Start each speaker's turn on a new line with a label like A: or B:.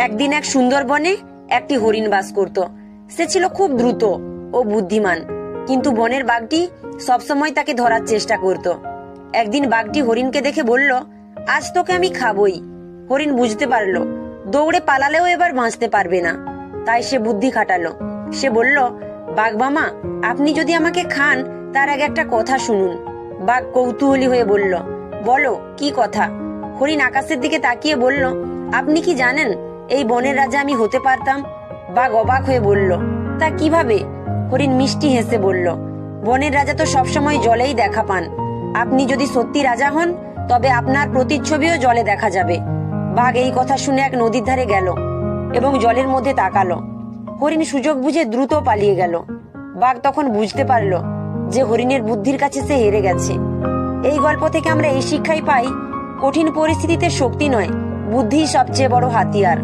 A: একদিন এক সুন্দর বনে একটি হরিণ বাস করত। সে ছিল খুব দ্রুত ও বুদ্ধিমান, কিন্তু বনের বাঘটি সবসময় তাকে ধরার চেষ্টা করত। একদিন বাঘটি হরিণকে দেখে বলল, আজ তোকে আমি খাবই। হরিণ বুঝতে পারলো দৌড়ে পালালেও এবার বাঁচতে পারবে না, তাই সে বুদ্ধি খাটালো। সে বলল, বাঘ মামা, আপনি যদি আমাকে খান তার আগে একটা কথা শুনুন। বাঘ কৌতূহলী হয়ে বলল, বলো কি কথা? হরিণ আকাশের দিকে তাকিয়ে বলল, আপনি কি জানেন এই বনের রাজা আমি হতে পারতাম? বাঘ অবাক হয়ে বলল, তা কিভাবে? হরিণ মিষ্টি হেসে বলল, বনের রাজা তো সবসময় জলেই দেখা পান। আপনি যদি সত্যি রাজা হন তবে আপনার প্রতিচ্ছবিও জলে দেখা যাবে। বাঘ এই কথা শুনে এক নদীর ধারে গেল এবং জলের মধ্যে তাকালো। হরিণ সুযোগ বুঝে দ্রুত পালিয়ে গেল। বাঘ তখন বুঝতে পারল যে হরিণের বুদ্ধির কাছে সে হেরে গেছে। এই গল্প থেকে আমরা এই শিক্ষাই পাই, কঠিন পরিস্থিতিতে শক্তি নয়, বুদ্ধিই সবচেয়ে বড় হাতিয়ার।